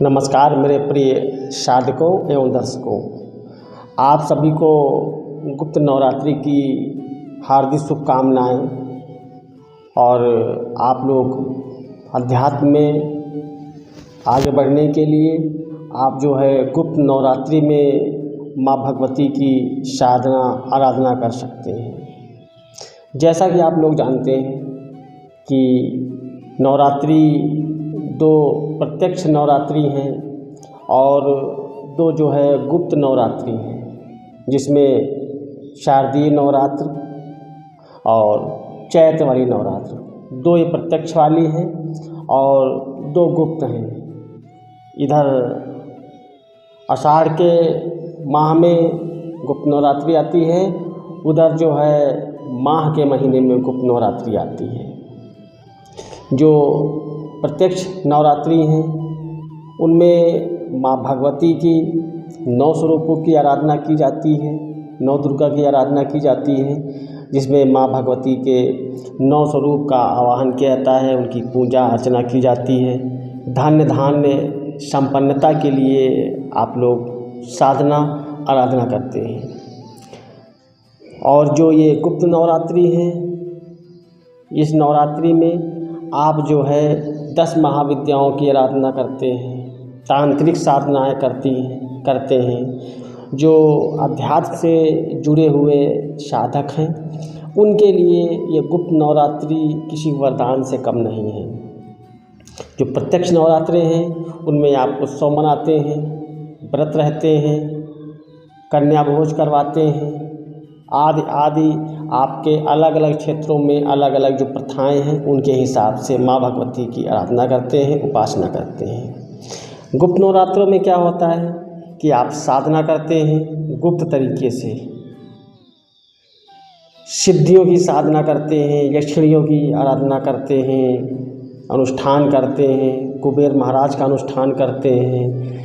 नमस्कार मेरे प्रिय साधकों एवं दर्शकों, आप सभी को गुप्त नवरात्रि की हार्दिक शुभकामनाएं। और आप लोग अध्यात्म में आगे बढ़ने के लिए आप जो है गुप्त नवरात्रि में माँ भगवती की साधना आराधना कर सकते हैं। जैसा कि आप लोग जानते हैं कि नवरात्रि दो प्रत्यक्ष नवरात्रि हैं और दो जो है गुप्त नवरात्रि हैं, जिसमें शारदीय नवरात्र और चैत्र वाली नवरात्र, दो ये प्रत्यक्ष वाली हैं और दो गुप्त हैं। इधर आषाढ़ के माह में गुप्त नवरात्रि आती है, उधर जो है माह के महीने में गुप्त नवरात्रि आती है। जो प्रत्यक्ष नवरात्रि हैं उनमें माँ भगवती की 9 स्वरूपों की आराधना की जाती है, 9 दुर्गा की आराधना की जाती है, जिसमें माँ भगवती के 9 स्वरूप का आवाहन किया जाता है, उनकी पूजा अर्चना की जाती है। धन्य धान्य संपन्नता के लिए आप लोग साधना आराधना करते हैं। और जो ये गुप्त नवरात्रि है, इस नवरात्रि में आप जो है 10 महाविद्याओं की आराधना करते हैं, तांत्रिक साधनाएँ करते हैं। जो अध्यात्म से जुड़े हुए साधक हैं उनके लिए ये गुप्त नवरात्रि किसी वरदान से कम नहीं है। जो प्रत्यक्ष नवरात्रि हैं उनमें आप उत्सव मनाते हैं, व्रत रहते हैं, कन्या भोज करवाते हैं, आदि आपके अलग अलग क्षेत्रों में अलग अलग जो प्रथाएं हैं उनके हिसाब से माँ भगवती की आराधना करते हैं, उपासना करते हैं। गुप्त नवरात्रों में क्या होता है कि आप साधना करते हैं गुप्त तरीके से, सिद्धियों की साधना करते हैं, यक्षिणियों की आराधना करते हैं, अनुष्ठान करते हैं, कुबेर महाराज का अनुष्ठान करते हैं,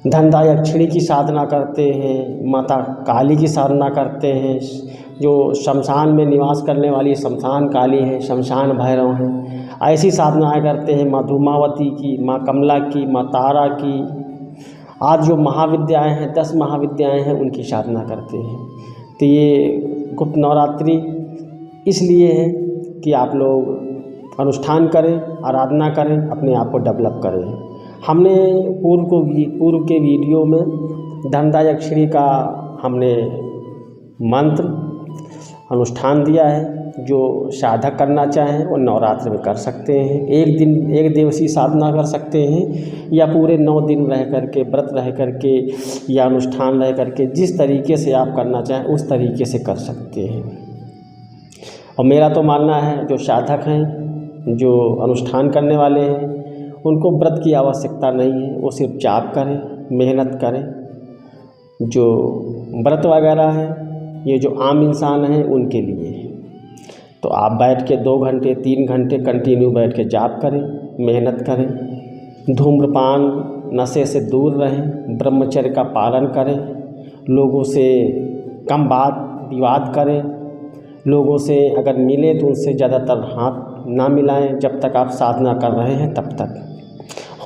धनदा यक्षिणी की साधना करते हैं, माता काली की साधना करते हैं, जो शमशान में निवास करने वाली शमशान काली है, शमशान भैरव हैं, ऐसी साधनाएँ करते हैं। माँ धूमावती की, माँ कमला की, माँ तारा की, आज जो महाविद्याएँ हैं 10 महाविद्याएँ हैं उनकी साधना करते हैं। तो ये गुप्त नवरात्रि इसलिए है कि आप लोग अनुष्ठान करें, आराधना करें, अपने आप को डेवलप करें। हमने पूर्व के वीडियो में धनदा यक्षिणी का हमने मंत्र अनुष्ठान दिया है। जो साधक करना चाहें वो नवरात्र में कर सकते हैं, एक दिवसीय साधना कर सकते हैं या पूरे 9 दिन रह करके, व्रत रह करके या अनुष्ठान रह करके, जिस तरीके से आप करना चाहें उस तरीके से कर सकते हैं। और मेरा तो मानना है जो साधक हैं, जो अनुष्ठान करने वाले हैं, उनको व्रत की आवश्यकता नहीं है, वो सिर्फ जाप करें, मेहनत करें। जो व्रत वगैरह है ये जो आम इंसान हैं उनके लिए है। तो आप बैठ के 2 घंटे 3 घंटे कंटिन्यू बैठ के जाप करें, मेहनत करें, धूम्रपान नशे से दूर रहें, ब्रह्मचर्य का पालन करें, लोगों से कम बात विवाद करें, लोगों से अगर मिले तो उनसे ज़्यादातर हाथ ना मिलाएं जब तक आप साधना कर रहे हैं तब तक।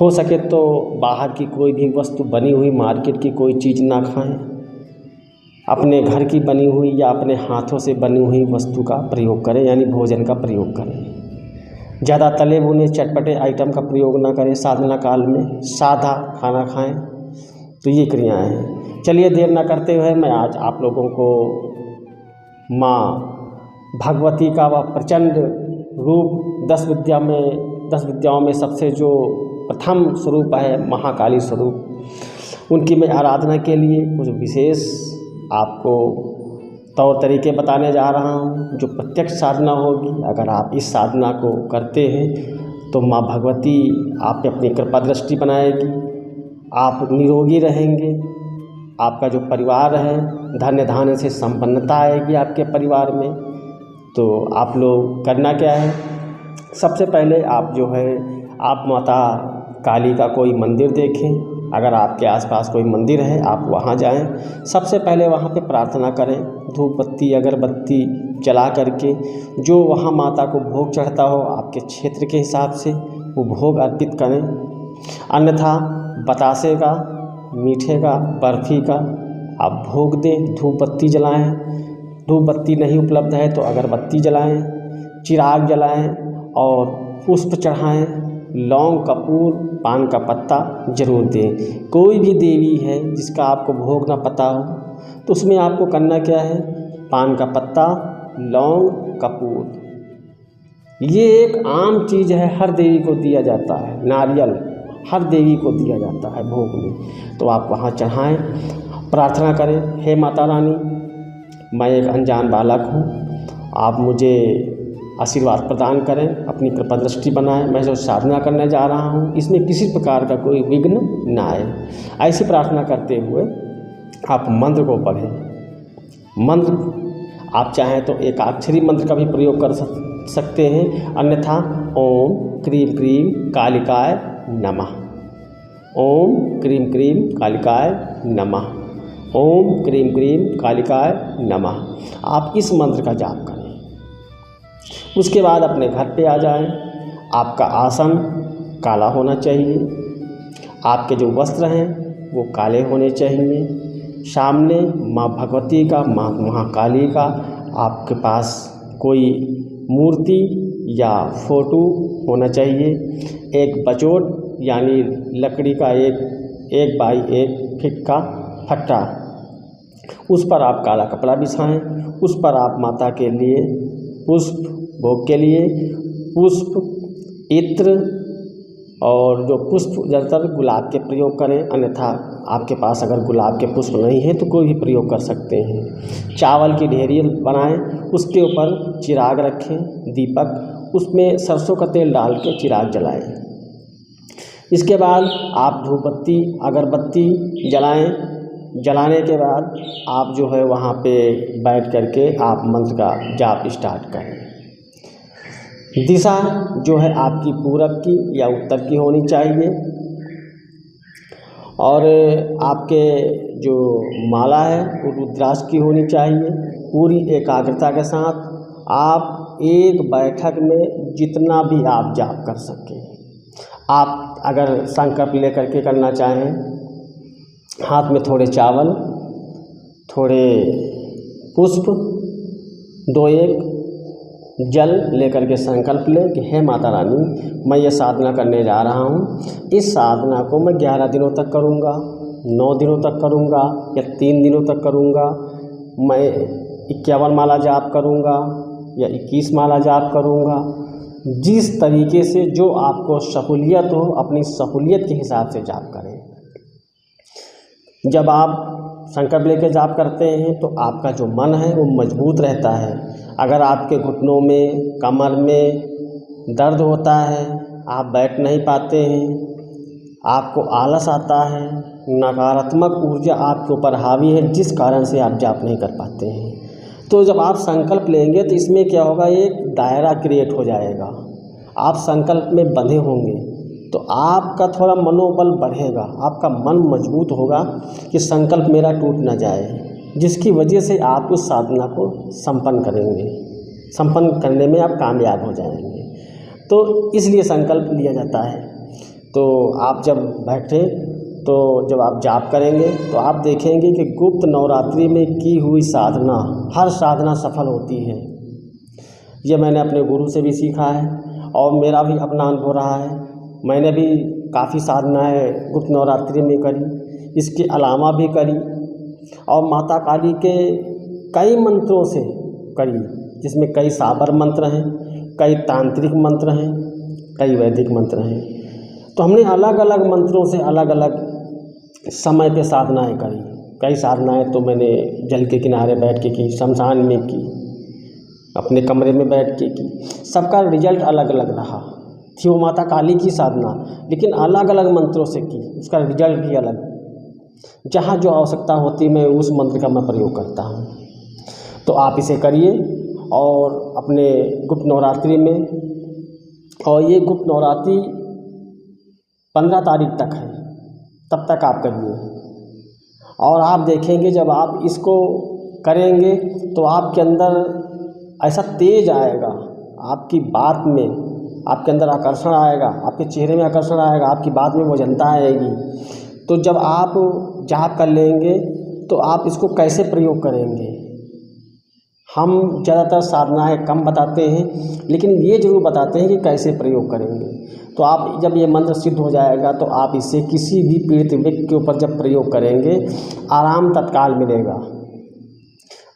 हो सके तो बाहर की कोई भी वस्तु बनी हुई, मार्केट की कोई चीज़ ना खाएं, अपने घर की बनी हुई या अपने हाथों से बनी हुई वस्तु का प्रयोग करें, यानी भोजन का प्रयोग करें। ज़्यादा तले भुने चटपटे आइटम का प्रयोग ना करें साधना काल में, सादा खाना खाएं। तो ये क्रियाएँ हैं। चलिए देर ना करते हुए मैं आज आप लोगों को माँ भगवती का वह प्रचंड रूप 10 विद्याओं में सबसे जो प्रथम स्वरूप है महाकाली स्वरूप, उनकी मैं आराधना के लिए कुछ विशेष आपको तौर तरीके बताने जा रहा हूँ। जो प्रत्यक्ष साधना होगी, अगर आप इस साधना को करते हैं तो माँ भगवती आप पे अपनी कृपा दृष्टि बनाएगी, आप निरोगी रहेंगे, आपका जो परिवार है धन्य धान्य से संपन्नता आएगी आपके परिवार में। तो आप लोग करना क्या है, सबसे पहले आप जो है आप माता काली का कोई मंदिर देखें, अगर आपके आसपास कोई मंदिर है आप वहाँ जाएं। सबसे पहले वहाँ पे प्रार्थना करें, धूप बत्ती अगरबत्ती जला करके, जो वहाँ माता को भोग चढ़ता हो आपके क्षेत्र के हिसाब से वो भोग अर्पित करें। अन्यथा बतासे का, मीठे का, बर्फ़ी का आप भोग दें। धूप बत्ती जलाएं। धूप बत्ती नहीं उपलब्ध है तो अगरबत्ती जलाएं, चिराग जलाएं और पुष्प चढ़ाएं। लौंग, कपूर, पान का पत्ता जरूर दें। कोई भी देवी है जिसका आपको भोग ना पता हो तो उसमें आपको करना क्या है, पान का पत्ता, लौंग, कपूर, ये एक आम चीज़ है, हर देवी को दिया जाता है। नारियल हर देवी को दिया जाता है भोग में, तो आप वहाँ चढ़ाएं। प्रार्थना करें, हे माता रानी, मैं एक अनजान बालक हूँ, आप मुझे आशीर्वाद प्रदान करें, अपनी कृपा दृष्टि बनाएं। मैं जो साधना करने जा रहा हूँ इसमें किसी प्रकार का कोई विघ्न न आए। ऐसी प्रार्थना करते हुए आप मंत्र को पढ़ें। मंत्र आप चाहें तो एकाक्षरी मंत्र का भी प्रयोग कर सकते हैं, अन्यथा ओम क्रीम क्रीम कालिकाय नमः, ओम क्रीम क्रीम कालिकाय नमः, ओम क्रीम क्रीम कालिकाय नमः, आप इस मंत्र का जाप करें। उसके बाद अपने घर पे आ जाएं। आपका आसन काला होना चाहिए, आपके जो वस्त्र हैं वो काले होने चाहिए। सामने माँ भगवती का, माँ महाकाली का आपके पास कोई मूर्ति या फोटो होना चाहिए। एक बचोट यानी लकड़ी का एक बाई 1 फीट का फट्टा, उस पर आप काला कपड़ा बिछाएं। उस पर आप माता के लिए पुष्प, भोग के लिए पुष्प, इत्र और जो पुष्प ज़्यादातर गुलाब के प्रयोग करें, अन्यथा आपके पास अगर गुलाब के पुष्प नहीं है तो कोई भी प्रयोग कर सकते हैं। चावल की ढेरी बनाएं, उसके ऊपर चिराग रखें, दीपक, उसमें सरसों का तेल डाल के चिराग जलाएं। इसके बाद आप धूप बत्ती, अगरबत्ती जलाएं। जलाने के बाद आप जो है वहाँ पे बैठ करके आप मंत्र का जाप स्टार्ट करें। दिशा जो है आपकी पूरब की या उत्तर की होनी चाहिए और आपके जो माला है वो रुद्राक्ष की होनी चाहिए। पूरी एकाग्रता के साथ आप एक बैठक में जितना भी आप जाप कर सकें। आप अगर संकल्प लेकर के करना चाहें, हाथ में थोड़े चावल, थोड़े पुष्प, 2-1 जल लेकर के संकल्प लें कि हे माता रानी, मैं ये साधना करने जा रहा हूँ। इस साधना को मैं 11 दिनों तक करूँगा, 9 दिनों तक करूँगा या 3 दिनों तक करूँगा। मैं 51 माला जाप करूँगा या 21 माला जाप करूँगा। जिस तरीके से जो आपको सहूलियत हो, अपनी सहूलियत के हिसाब से जाप करें। जब आप संकल्प लेकर जाप करते हैं तो आपका जो मन है वो मजबूत रहता है। अगर आपके घुटनों में, कमर में दर्द होता है, आप बैठ नहीं पाते हैं, आपको आलस आता है, नकारात्मक ऊर्जा आपके ऊपर हावी है जिस कारण से आप जाप नहीं कर पाते हैं, तो जब आप संकल्प लेंगे तो इसमें क्या होगा, एक दायरा क्रिएट हो जाएगा। आप संकल्प में बंधे होंगे तो आपका थोड़ा मनोबल बढ़ेगा, आपका मन मजबूत होगा कि संकल्प मेरा टूट ना जाए, जिसकी वजह से आप उस साधना को संपन्न करेंगे, संपन्न करने में आप कामयाब हो जाएंगे। तो इसलिए संकल्प लिया जाता है। तो आप जब बैठे तो जब आप जाप करेंगे तो आप देखेंगे कि गुप्त नवरात्रि में की हुई साधना, हर साधना सफल होती है। ये मैंने अपने गुरु से भी सीखा है और मेरा भी अपना अनुभव रहा है। मैंने भी काफ़ी साधनाएँ गुप्त नवरात्रि में करी, इसके अलावा भी करी और माता काली के कई मंत्रों से करी, जिसमें कई साबर मंत्र हैं, कई तांत्रिक मंत्र हैं, कई वैदिक मंत्र हैं। तो हमने अलग अलग मंत्रों से अलग अलग समय पे साधनाएँ करी। कई साधनाएँ तो मैंने जल के किनारे बैठ के की, शमशान में की, अपने कमरे में बैठ के की। सबका रिजल्ट अलग अलग रहा। थी वो माता काली की साधना, लेकिन अलग अलग मंत्रों से की, उसका रिजल्ट भी अलग। जहाँ जो आवश्यकता होती मैं उस मंत्र का मैं प्रयोग करता हूँ। तो आप इसे करिए और अपने गुप्त नवरात्रि में, और ये गुप्त नवरात्रि 15 तारीख तक है, तब तक आप करिए और आप देखेंगे जब आप इसको करेंगे तो आपके अंदर ऐसा तेज आएगा, आपकी बात में आपके अंदर आकर्षण आएगा, आपके चेहरे में आकर्षण आएगा, आपकी बात में वजनता आएगी। तो जब आप जाप कर लेंगे तो आप इसको कैसे प्रयोग करेंगे। हम ज़्यादातर साधनाएँ कम बताते हैं, लेकिन ये ज़रूर बताते हैं कि कैसे प्रयोग करेंगे। तो आप जब ये मंत्र सिद्ध हो जाएगा तो आप इसे किसी भी पीड़ित व्यक्ति के ऊपर जब प्रयोग करेंगे, आराम तत्काल मिलेगा।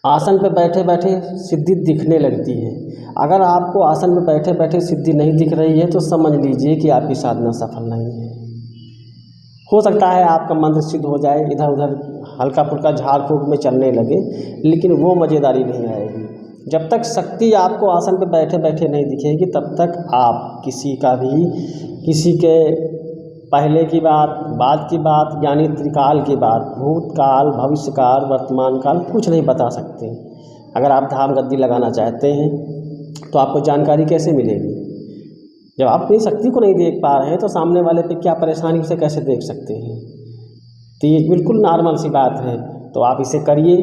आसन पर बैठे बैठे सिद्धि दिखने लगती है। अगर आपको आसन में बैठे बैठे सिद्धि नहीं दिख रही है तो समझ लीजिए कि आपकी साधना सफल नहीं है। हो सकता है आपका मंत्र सिद्ध हो जाए, इधर उधर हल्का फुल्का झाड़ फूँक में चलने लगे, लेकिन वो मज़ेदारी नहीं आएगी। जब तक शक्ति आपको आसन पे बैठे बैठे नहीं दिखेगी तब तक आप किसी के पहले की बात, बाद की बात, यानी त्रिकाल की बात, भूतकाल, भविष्यकाल, वर्तमान काल कुछ नहीं बता सकते। अगर आप धाम गद्दी लगाना चाहते हैं तो आपको जानकारी कैसे मिलेगी। जब आप अपनी शक्ति को नहीं देख पा रहे हैं तो सामने वाले पे क्या परेशानी उसे कैसे देख सकते हैं। तो ये बिल्कुल नॉर्मल सी बात है। तो आप इसे करिए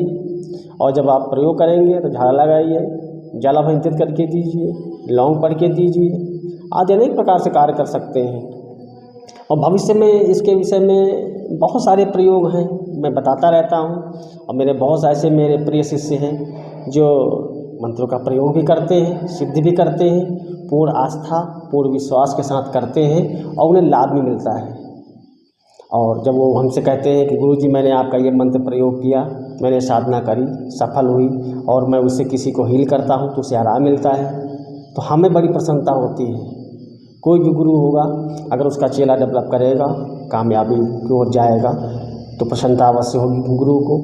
और जब आप प्रयोग करेंगे तो झाड़ा लगाइए, जल अभिंतित करके दीजिए, लौंग पढ़ के दीजिए, आदि अनेक प्रकार से कार्य कर सकते हैं। और भविष्य में इसके विषय में बहुत सारे प्रयोग हैं, मैं बताता रहता हूँ। और मेरे बहुत ऐसे मेरे प्रिय शिष्य हैं जो मंत्रों का प्रयोग भी करते हैं, सिद्ध भी करते हैं, पूर्ण आस्था पूर्ण विश्वास के साथ करते हैं और उन्हें लाभ भी मिलता है। और जब वो हमसे कहते हैं कि गुरुजी मैंने आपका ये मंत्र प्रयोग किया, मैंने साधना करी, सफल हुई और मैं उससे किसी को हील करता हूँ तो उसे आराम मिलता है, तो हमें बड़ी प्रसन्नता होती है। कोई भी गुरु होगा अगर उसका चेला डेवलप करेगा, कामयाबी की ओर जाएगा तो प्रसन्नता अवश्य होगी गुरु को।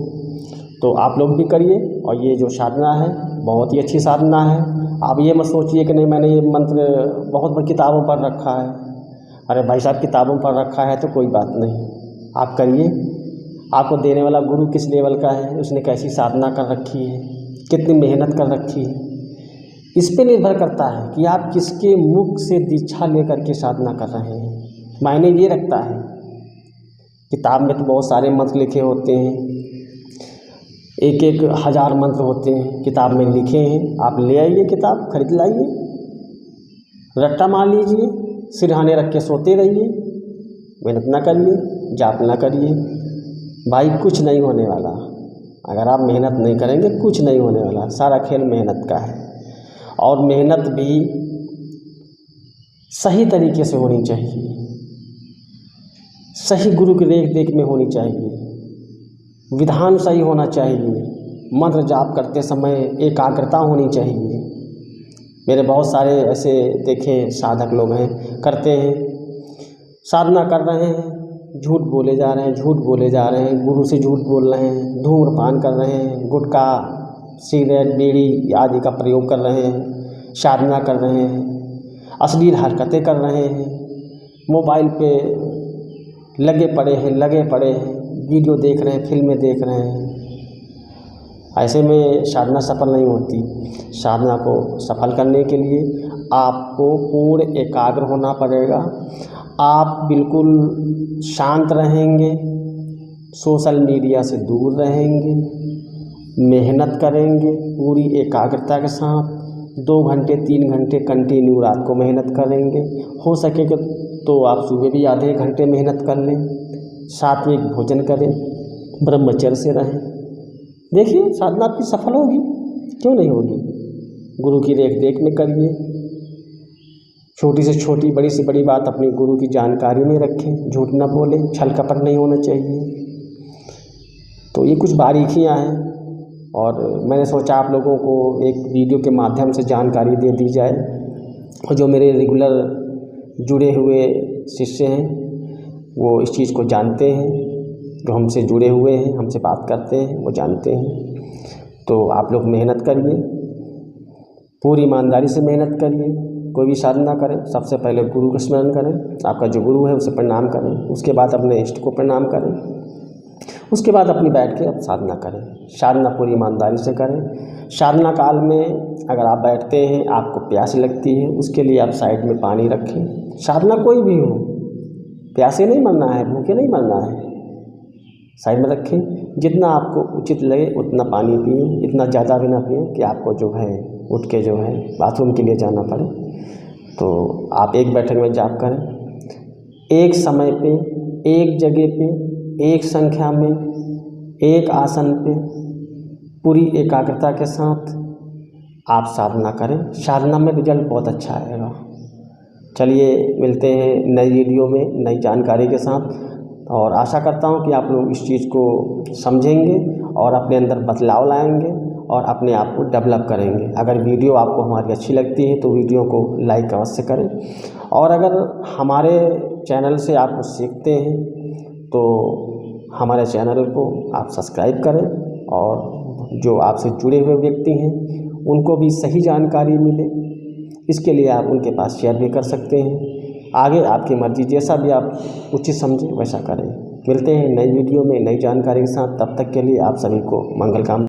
तो आप लोग भी करिए। और ये जो साधना है बहुत ही अच्छी साधना है। आप ये मत सोचिए कि नहीं मैंने ये मंत्र बहुत बड़ी किताबों पर रखा है। अरे भाई साहब, किताबों पर रखा है तो कोई बात नहीं, आप करिए। आपको देने वाला गुरु किस लेवल का है, उसने कैसी साधना कर रखी है, कितनी मेहनत कर रखी है, इस पे निर्भर करता है कि आप किसके मुख से दीक्षा लेकर के साधना कर रहे हैं। मायने ये रखता है। किताब में तो बहुत सारे मंत्र लिखे होते हैं, एक एक हज़ार मंत्र होते हैं किताब में लिखे हैं। आप ले आइए, किताब खरीद लाइए, रट्टा मार लीजिए, सिरहाने रख के सोते रहिए, मेहनत ना करिए, जाप ना करिए। भाई कुछ नहीं होने वाला। अगर आप मेहनत नहीं करेंगे कुछ नहीं होने वाला। सारा खेल मेहनत का है और मेहनत भी सही तरीके से होनी चाहिए, सही गुरु की देख देख में होनी चाहिए, विधान सही होना चाहिए, मंत्र जाप करते समय एकाग्रता होनी चाहिए। मेरे बहुत सारे ऐसे देखे साधक लोग हैं, करते हैं, साधना कर रहे हैं, झूठ बोले जा रहे हैं, झूठ बोले जा रहे हैं, गुरु से झूठ बोल रहे हैं, धूम्रपान कर रहे हैं, गुटखा सिगरेट बीड़ी आदि का प्रयोग कर रहे हैं, साधना कर रहे हैं, अश्लील हरकतें कर रहे हैं, मोबाइल पे लगे पड़े हैं, वीडियो देख रहे हैं, फिल्में देख रहे हैं। ऐसे में साधना सफल नहीं होती। साधना को सफल करने के लिए आपको पूर्ण एकाग्र होना पड़ेगा। आप बिल्कुल शांत रहेंगे, सोशल मीडिया से दूर रहेंगे, मेहनत करेंगे पूरी एकाग्रता के साथ। 2 घंटे 3 घंटे कंटिन्यू रात को मेहनत करेंगे। हो सके तो आप सुबह भी आधे घंटे मेहनत कर लें, सात्विक भोजन करें, ब्रह्मचर्य से रहें। देखिए साधना आपकी सफल होगी, क्यों नहीं होगी। गुरु की देख देख में करिए। छोटी से छोटी, बड़ी से बड़ी बात अपने गुरु की जानकारी में रखें, झूठ न बोलें, छल कपट नहीं होना चाहिए। तो ये कुछ बारीकियां हैं और मैंने सोचा आप लोगों को एक वीडियो के माध्यम से जानकारी दे दी जाए। और जो मेरे रेगुलर जुड़े हुए शिष्य हैं वो इस चीज़ को जानते हैं, जो हमसे जुड़े हुए हैं, हमसे बात करते हैं, वो जानते हैं। तो आप लोग मेहनत करिए, पूरी ईमानदारी से मेहनत करिए। कोई भी साधना करें, सबसे पहले गुरु का स्मरण करें, आपका जो गुरु है उसे प्रणाम करें, उसके बाद अपने इष्ट को प्रणाम करें, उसके बाद अपनी बैठ के अब साधना करें। साधना पूरी ईमानदारी से करें। साधना काल में अगर आप बैठते हैं, आपको प्यास लगती है, उसके लिए आप साइड में पानी रखें। साधना कोई भी हो, प्यासे नहीं मरना है, भूखे नहीं मरना है, साइड में रखें। जितना आपको उचित लगे उतना पानी पिए, इतना ज़्यादा भी ना पिए कि आपको जो है उठ के जो है बाथरूम के लिए जाना पड़े। तो आप एक बैठक में जाप करें, एक समय पे, एक जगह पे, एक संख्या में, एक आसन पे पूरी एकाग्रता के साथ आप साधना करें। साधना में रिजल्ट बहुत अच्छा आएगा। चलिए मिलते हैं नई वीडियो में नई जानकारी के साथ, और आशा करता हूँ कि आप लोग इस चीज़ को समझेंगे और अपने अंदर बदलाव लाएंगे और अपने आप को डेवलप करेंगे। अगर वीडियो आपको हमारी अच्छी लगती है तो वीडियो को लाइक अवश्य करें, और अगर हमारे चैनल से आप कुछ सीखते हैं तो हमारे चैनल को आप सब्सक्राइब करें, और जो आपसे जुड़े हुए व्यक्ति हैं उनको भी सही जानकारी मिले, इसके लिए आप उनके पास शेयर भी कर सकते हैं। आगे आपकी मर्ज़ी, जैसा भी आप उचित समझें वैसा करें। मिलते हैं नई वीडियो में नई जानकारी के साथ, तब तक के लिए आप सभी को मंगल कामना।